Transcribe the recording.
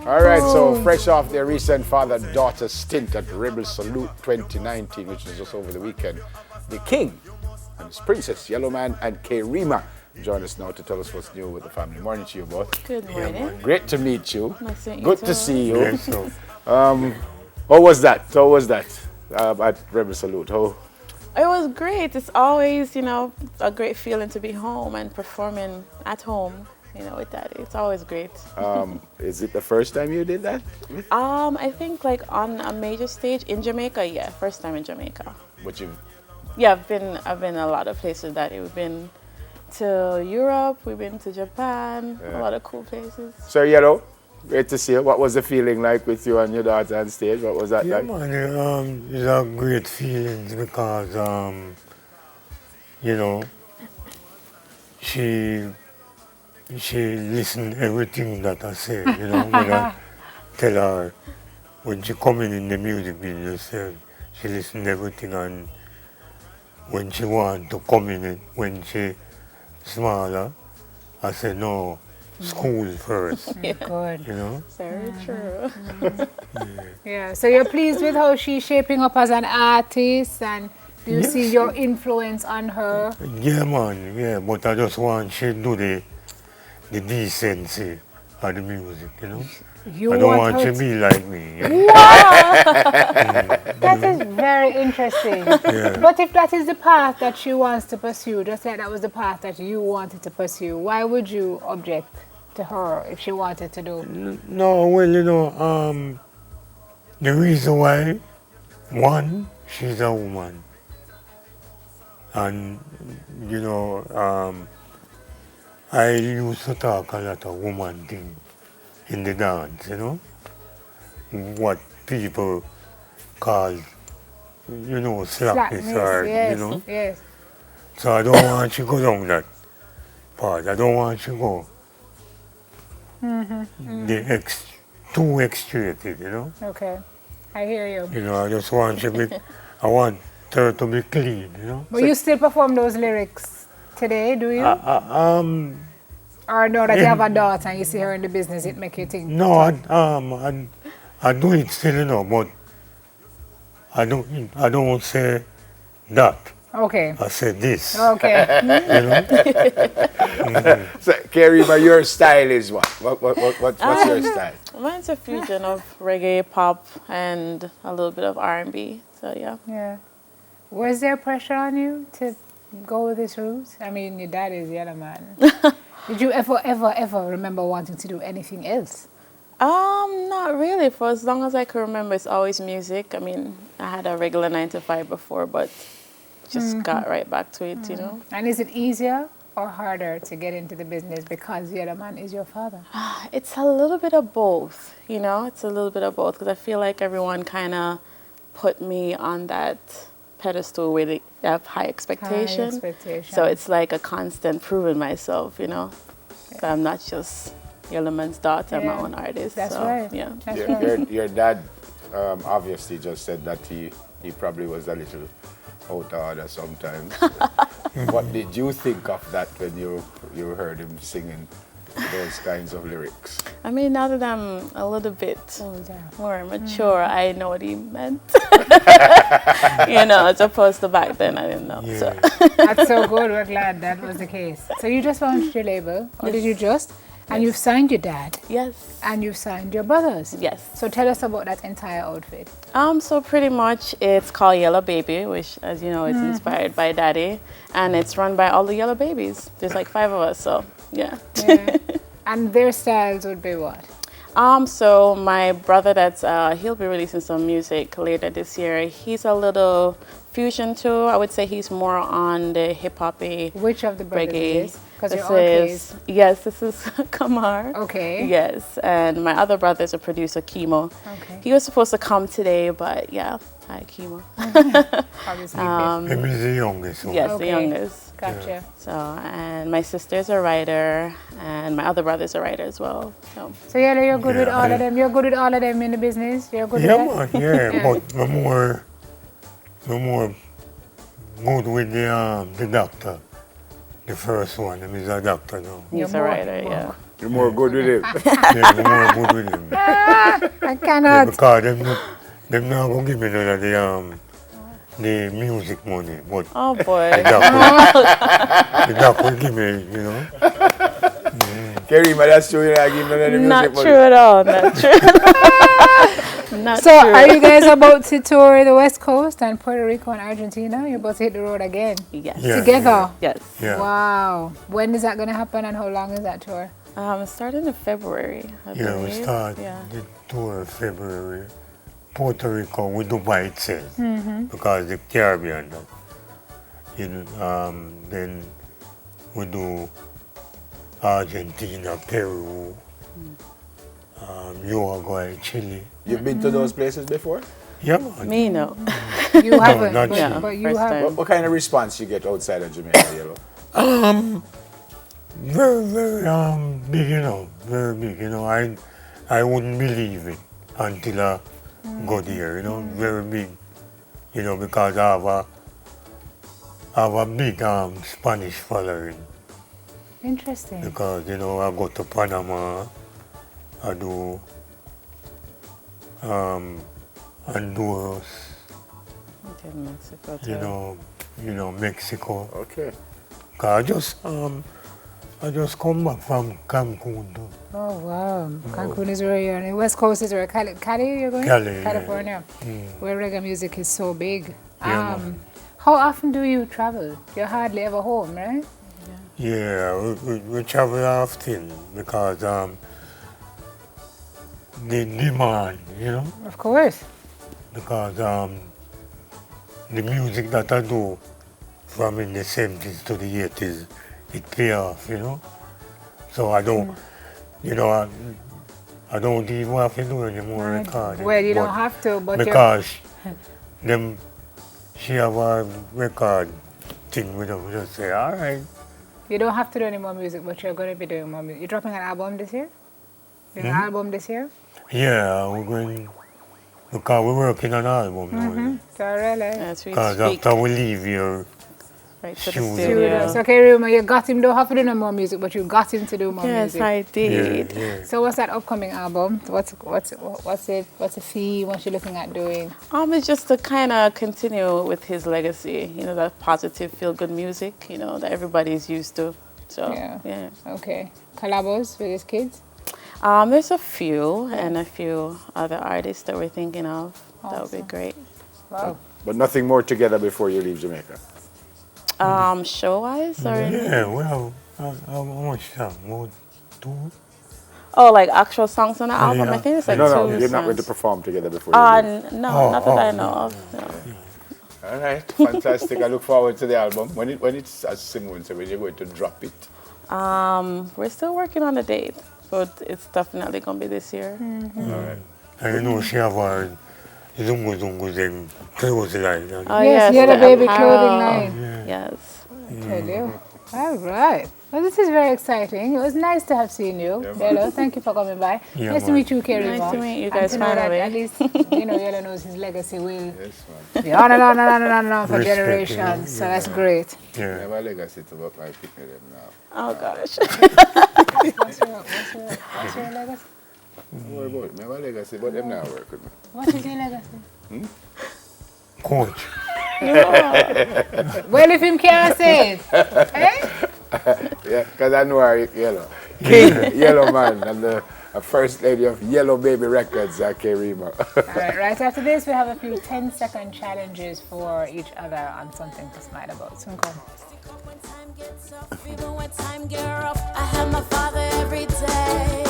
All right, so fresh off their recent father-daughter stint at Rebel Salute 2019, which was just over the weekend, the King and his Princess Yellowman and K-Rima join us now to tell us what's new with the family. Morning to you both. Good morning. Great to meet you. Nice to meet you Good too. to see you. Yes, so. How was that? At Rebel Salute? How? It was great. It's always, a great feeling to be home and performing at home, with Daddy. It's always great. Is it the first time you did that? I think like on a major stage in Jamaica, yeah, first time in Jamaica. But you've Yeah, I've been a lot of places, Daddy. We've been to Europe, we've been to Japan, a lot of cool places. So Yellow, great to see you. What was the feeling like with you and your daughter on stage? What was that like? Man, it's a great feeling because, she listened everything that I said, when I tell her, when she coming in the music business, she listened everything, and when she want to come in it, when she smaller, I said, no, school first, Good. Very true. Yeah. So you're pleased with how she's shaping up as an artist, and do you see your influence on her? Yeah, man, yeah, but I just want she do the decency of the music, I don't want her you to be like me. That is very interesting. Yeah. But if that is the path that she wants to pursue, just like that was the path that you wanted to pursue, why would you object to her if she wanted to do? No, well, the reason why, one, she's a woman. And, I used to talk a lot of woman thing in the dance, what people call, slackness or, yes, yes. So I don't want you to go down that part. I don't want you to go too extreme, Okay, I hear you. I just want you to be, I want her to be clean, But you still perform those lyrics today, do you? Or now that you have a daughter and you see her in the business, it make you think? No, I do it still, but I don't say that. Okay. I say this. Okay. So, K-Rima, your style is what? What's your style? Mine's a fusion of reggae, pop, and a little bit of R&B. So yeah. Yeah. Was there pressure on you to go with this route? I mean, your dad is Yellow Man. Did you ever remember wanting to do anything else? Not really. For as long as I can remember, it's always music. I mean, I had a regular 9 to 5 before, but just got right back to it, And is it easier or harder to get into the business because Yellow Man is your father? It's a little bit of both, It's a little bit of both because I feel like everyone kind of put me on that pedestal where they have high expectation. So it's like a constant proving myself, So I'm not just Yellow Man's daughter, I'm my own artist. That's so, right. Yeah. That's right. Your dad obviously just said that he probably was a little out of order sometimes. What did you think of that when you heard him singing those kinds of lyrics? I mean, now that I'm a little bit more mature, I know what he meant. As opposed to back then, I didn't know. Yeah. So. That's so good. We're glad that was the case. So you just launched your label, or did you just? And you've signed your dad. Yes. And you've signed your brothers. Yes. So tell us about that entire outfit. So pretty much it's called Yellow Baby, which, as you know, it's inspired by Daddy. And it's run by all the Yellow Babies. There's like 5 of us, so yeah. And their styles would be what? So my brother he'll be releasing some music later this year. He's a little fusion too. I would say he's more on the hip-hoppy Which of the brothers reggae. is? Because you're all K's. Yes, this is Kamar. Okay. Yes, and my other brother is a producer, Chemo. Okay. He was supposed to come today, but yeah, hi, Chemo. Obviously. Maybe the youngest one. Yes, Okay. the youngest. Gotcha. So, and my sister's a writer, and my other brother's a writer as well. So Yellow, you're good with all of them. You're good with all of them in the business. You're good with that. Man, yeah. But I'm more good with the doctor. The first one, he's a doctor now. He's a writer, yeah. The more good with him. Yeah, the more good with him. I Yeah, cannot. because them not gonna give me none of the music money, but Oh boy. the doc will give me, you know. Karima, that's true. You know, I give none of the music Not money. true at all. Not true. Not So, true. are you guys about to tour the West Coast and Puerto Rico and Argentina? You're about to hit the road again Yes. Yeah, together. Yes. Yeah. Wow. When is that going to happen and how long is that tour? Starting in February, I Yeah, we believe. start Yeah. the tour in February. Puerto Rico, we do by itself because the Caribbean. Then we do Argentina, Peru, Uruguay, Chile. You've been to those places before? Yeah, man. Me, no. You haven't, not but, yet. but you First have. time. What kind of response you get outside of Jamaica, Yellow? Very, very big, you know, very big. You know, I wouldn't believe it until I got here. You know, very big. You know, because I have a big Spanish following. Interesting. Because you know, I go to Panama, I do Honduras, Okay, Mexico too. you know Mexico. Okay. 'Cause I just come back from Cancun. Too. Oh, wow. Cancun is where you're on. The West Coast is where Cali you're going? Cali, yeah. California. Where reggae music is so big. Yeah, man. How often do you travel? You're hardly ever home, right? Yeah, we travel often because the demand, you know, Of course. because the music that I do from in the 70s to the 80s, it pay off, you know. So I don't, you know, I don't even have to do any more recording. Well, you don't but have to, but you're... because she have a record thing with them, just say, all right. You don't have to do any more music, but you're going to be doing more music. You're dropping an album this year? An album this year? Yeah, we're going, because we're working on an album now. So really? As we Because speak, after we leave here, right to the studio. studio. So, okay, remember, you got him, don't have to do no more music, but you got him to do more Yes, music. I did. yeah. So what's that upcoming album? What's the theme? What you looking at doing? It's just to kind of continue with his legacy, you know, that positive, feel-good music, you know, that everybody's used to. So, yeah. Okay. Collabos with his kids? There's a few and a few other artists that we're thinking of. That would be great. Wow. But nothing more together before you leave Jamaica. Show-wise or anything? Yeah, well, how much time? More 2? Oh, like actual songs on the album? yeah. I think it's like No, two no, songs. you're not going to perform together before you leave. No, not that I know of. No. All right, fantastic. I look forward to the album. When it's, as Simone said, when you're going to drop it. We're still working on the date, but it's definitely going to be this year. And you know, she have her zungus and clothes line. And Oh, Yes, yes, you had a the baby apparel. clothing line. Yes. Tell you. All right. Well, this is very exciting. It was nice to have seen you. Mello, thank you for coming by. Yeah, nice to man. meet you, Karima. Nice to meet you And guys to know that finally. at least, you know, Yellow knows his legacy will Yes, man. be on and on and on and on and on for Respect, generations. you know. So that's great. yeah. Never legacy to work my picnic them now. Oh, gosh. What's your legacy? Don't worry about it. Never legacy, but them now work with me. What is your legacy? Coach. Well, if him can't say it, eh? Yeah, because I know her Yellow. King, Yellow Man, and the first lady of Yellow Baby Records, Karima. All right, right after this, we have a few 10-second challenges for each other on something to smile about. Soon come. Even when time get rough, I have my father every day.